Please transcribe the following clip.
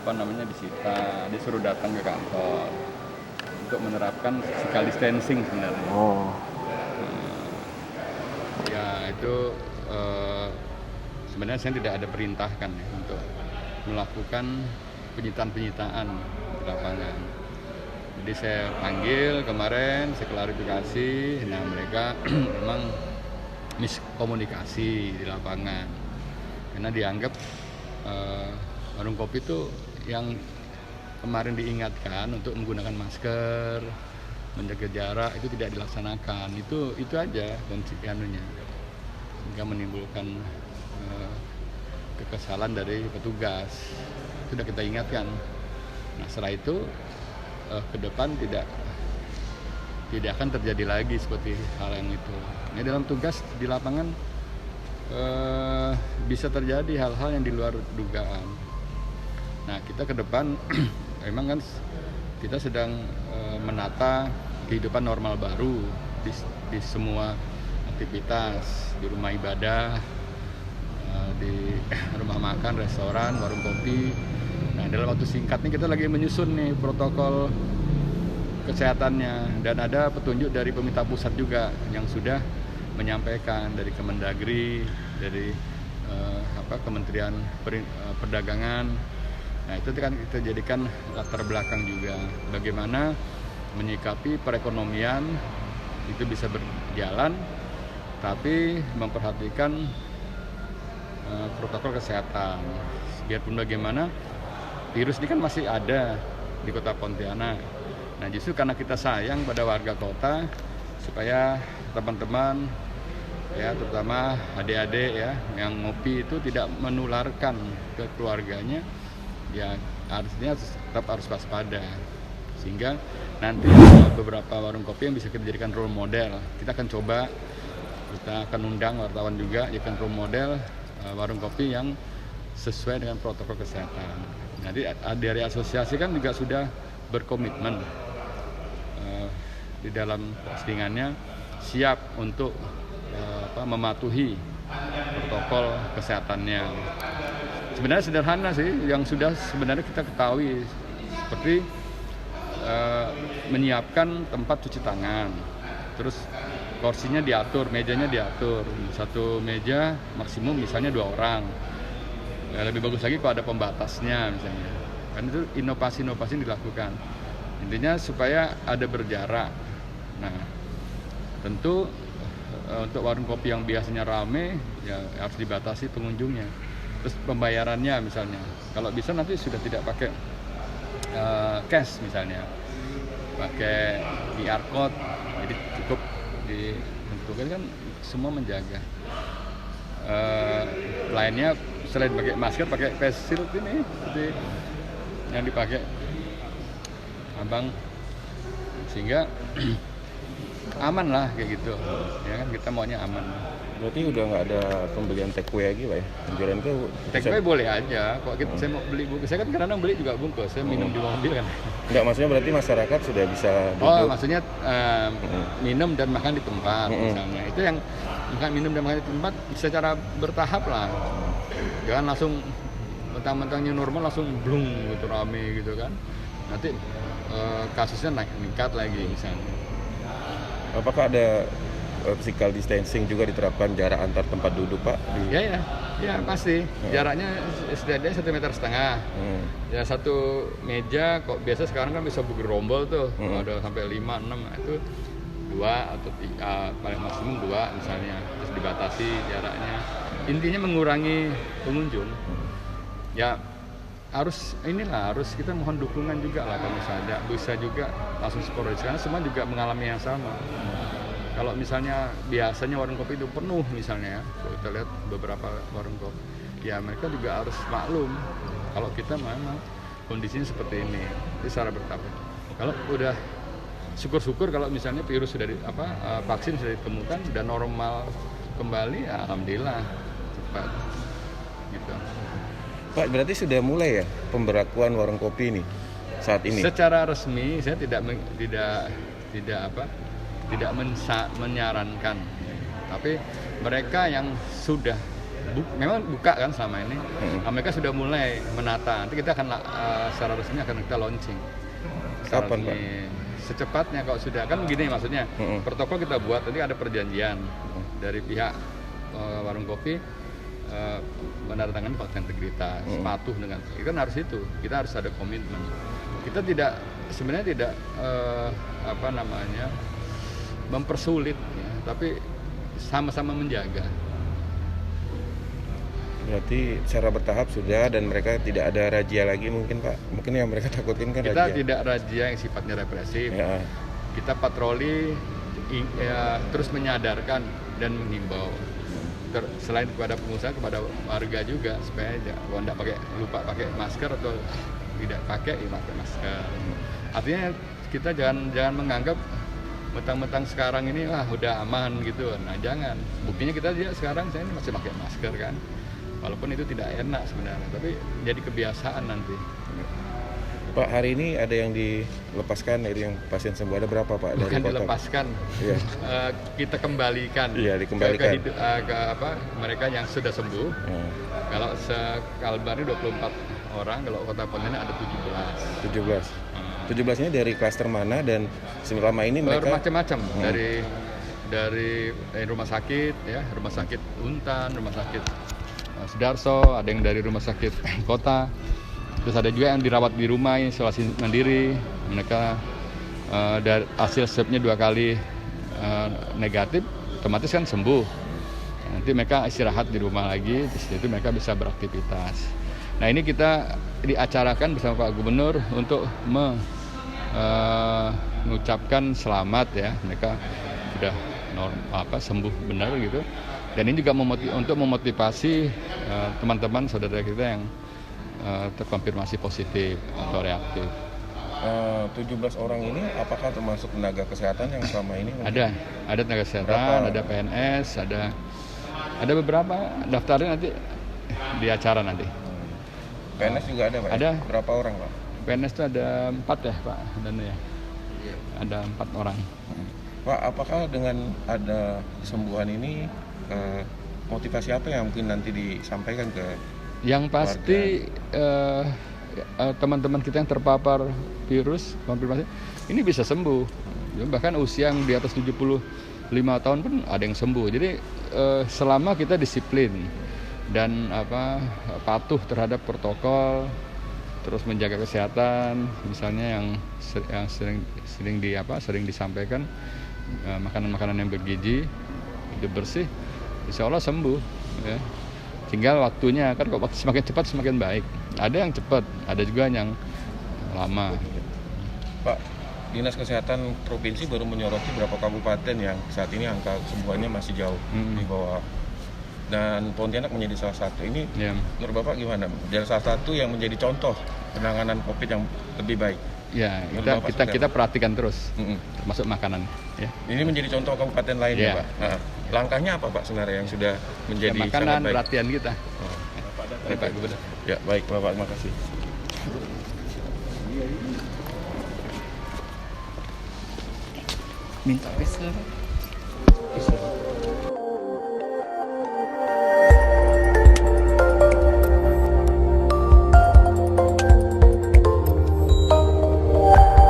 disita, disuruh datang ke kantor untuk menerapkan physical distancing sebenarnya. Ya itu sebenarnya saya tidak ada perintahkan ya, untuk melakukan penyitaan di lapangan. Jadi saya panggil kemarin, saya klarifikasi, nah mereka memang miskomunikasi di lapangan karena dianggap warung kopi itu yang kemarin diingatkan untuk menggunakan masker, menjaga jarak itu tidak dilaksanakan. Itu aja anunya, sehingga menimbulkan kekesalan dari petugas. Sudah kita ingatkan. Nah setelah itu ke depan tidak akan terjadi lagi seperti hal yang itu. Ini dalam tugas di lapangan bisa terjadi hal-hal yang di luar dugaan. Nah kita ke depan memang kan kita sedang menata kehidupan normal baru di semua aktivitas, di rumah ibadah, di rumah makan, restoran, warung kopi. Nah dalam waktu singkat ini kita lagi menyusun nih protokol kesehatannya, dan ada petunjuk dari pemerintah pusat juga yang sudah menyampaikan dari Kemendagri, dari Kementerian Perdagangan. Nah itu kan kita jadikan latar belakang juga bagaimana menyikapi perekonomian itu bisa berjalan tapi memperhatikan protokol kesehatan. Biarpun bagaimana virus ini kan masih ada di kota Pontianak. Nah justru karena kita sayang pada warga kota supaya teman-teman ya, terutama adik-adik ya yang ngopi itu tidak menularkan ke keluarganya, ya artinya tetap harus waspada, sehingga nanti beberapa warung kopi yang bisa kita jadikan role model. Kita akan coba, kita akan undang wartawan juga jadikan role model warung kopi yang sesuai dengan protokol kesehatan. Nanti dari asosiasi kan juga sudah berkomitmen di dalam postingannya siap untuk mematuhi protokol kesehatannya. Sebenarnya sederhana sih, yang sudah sebenarnya kita ketahui, seperti menyiapkan tempat cuci tangan, terus kursinya diatur, mejanya diatur, satu meja maksimum misalnya 2 orang. Ya, lebih bagus lagi kalau ada pembatasnya misalnya, kan itu inovasi-inovasi yang dilakukan. Intinya supaya ada berjarak. Nah, tentu untuk warung kopi yang biasanya rame ya harus dibatasi pengunjungnya. Terus pembayarannya misalnya, kalau bisa nanti sudah tidak pakai cash misalnya, pakai QR code, jadi cukup ditentukan, kan semua menjaga. Lainnya selain pakai masker, pakai face shield ini seperti yang dipakai abang, sehingga aman lah kayak gitu ya kan, kita maunya aman. Berarti udah nggak ada pembelian take away lagi Pak ya? Anjuran ke take away boleh aja, kok saya mau beli bungkus, saya kan kadang-kadang beli juga bungkus, saya minum di mobil kan. Enggak, maksudnya berarti masyarakat sudah bisa duduk. Oh maksudnya minum dan makan di tempat misalnya, itu yang makan, minum dan makan di tempat secara bertahap lah, jangan langsung mentang-mentang new normal langsung blung gitu rame gitu kan, nanti kasusnya meningkat lagi misalnya. Apakah ada physical distancing juga diterapkan, jarak antar tempat duduk Pak? Ya pasti. Jaraknya setidaknya 1,5 meter. Ya satu meja, kok biasa sekarang kan bisa bergerombol tuh, ada sampai 5, 6, itu 2 atau 3, paling maksimum 2 misalnya, terus dibatasi jaraknya. Intinya mengurangi pengunjung. Ya harus kita mohon dukungan juga lah, kalau misalnya bisa juga langsung sporadis, karena semua juga mengalami yang sama. Kalau misalnya biasanya warung kopi itu penuh misalnya, kita lihat beberapa warung kopi, ya mereka juga harus maklum kalau kita memang kondisinya seperti ini, jadi secara bertahap. Kalau udah syukur-syukur kalau misalnya virus sudah vaksin sudah ditemukan dan normal kembali, ya alhamdulillah cepat gitu. Pak, berarti sudah mulai ya pemberlakuan warung kopi ini saat ini? Secara resmi saya tidak menyarankan, tapi mereka yang sudah memang buka kan selama ini. Mereka sudah mulai menata. Nanti kita akan secara resmi akan kita launching. Kapan, Pak? Secepatnya kalau sudah kan gini maksudnya. Protokol kita buat, nanti ada perjanjian dari pihak warung kopi menandatangani fakta integritas, patuh dengan itu kan harus itu. Kita harus ada komitmen. Kita sebenarnya tidak mempersulit ya, tapi sama-sama menjaga. Berarti secara bertahap sudah dan mereka tidak ada razia lagi mungkin Pak. Mungkin yang mereka takutin kan Kita razia. tidak razia yang sifatnya represif. Ya. Kita patroli terus menyadarkan dan menghimbau. Selain kepada pengusaha, kepada warga juga supaya kalau tidak lupa pakai masker atau tidak pakai masker. Artinya kita jangan menganggap mentang-mentang sekarang ini udah aman gitu. Nah jangan. Buktinya kita lihat sekarang saya ini masih pakai masker kan. Walaupun itu tidak enak sebenarnya, tapi jadi kebiasaan nanti. Pak, hari ini ada yang dilepaskan dari yang pasien sembuh, ada berapa Pak? Dari Bukan kota? dilepaskan, Iya. kita kembalikan. Iya, dikembalikan. ke mereka yang sudah sembuh. Kalau Kalbar ini 24 orang, kalau Kota Pontianak ada 17. 17 ini dari klaster mana dan selama ini mereka Macam-macam dari rumah sakit ya, rumah sakit Untan, rumah sakit Sudarso, ada yang dari rumah sakit kota, terus ada juga yang dirawat di rumah isolasi mandiri. Mereka dari hasil swabnya 2 kali negatif, otomatis kan sembuh. Nanti mereka istirahat di rumah lagi, di situ mereka bisa beraktivitas. Nah ini kita diacarakan bersama Pak Gubernur untuk mengucapkan selamat ya, mereka sudah sembuh benar gitu. Dan ini juga untuk memotivasi teman-teman saudara kita yang terkonfirmasi positif atau reaktif. 17 orang ini apakah termasuk tenaga kesehatan yang selama ini? Ada tenaga kesehatan, ada PNS, ada beberapa daftarnya nanti di acara nanti. PNS juga ada Pak? Ada. Berapa orang Pak? PNS itu ada 4 ya Pak, dan ya ada 4 orang. Pak, apakah dengan ada kesembuhan ini motivasi apa yang mungkin nanti disampaikan ke yang pasti teman-teman kita yang terpapar virus konfirmasi ini bisa sembuh, bahkan usia yang di atas 75 tahun pun ada yang sembuh. Jadi selama kita disiplin dan patuh terhadap protokol, terus menjaga kesehatan, misalnya yang sering disampaikan makanan-makanan yang bergizi, hidup bersih, insya Allah sembuh ya. Tinggal waktunya kan, kalau waktu semakin cepat semakin baik. Ada yang cepat, ada juga yang lama. Pak, Dinas Kesehatan Provinsi baru menyoroti beberapa kabupaten yang saat ini angka kesembuhannya masih jauh di bawah. Dan Pontianak menjadi salah satu. Ini menurut Bapak gimana? Dan salah satu yang menjadi contoh penanganan COVID yang lebih baik. Ya, kita perhatikan terus, termasuk makanan. Ya. Ini menjadi contoh kabupaten lain ya Pak. Nah, langkahnya apa Pak sebenarnya yang sudah menjadi ya, makanan, sangat baik? perhatian kita. Pak Gubernur. Ya baik Bapak, terima kasih. Minta pistol.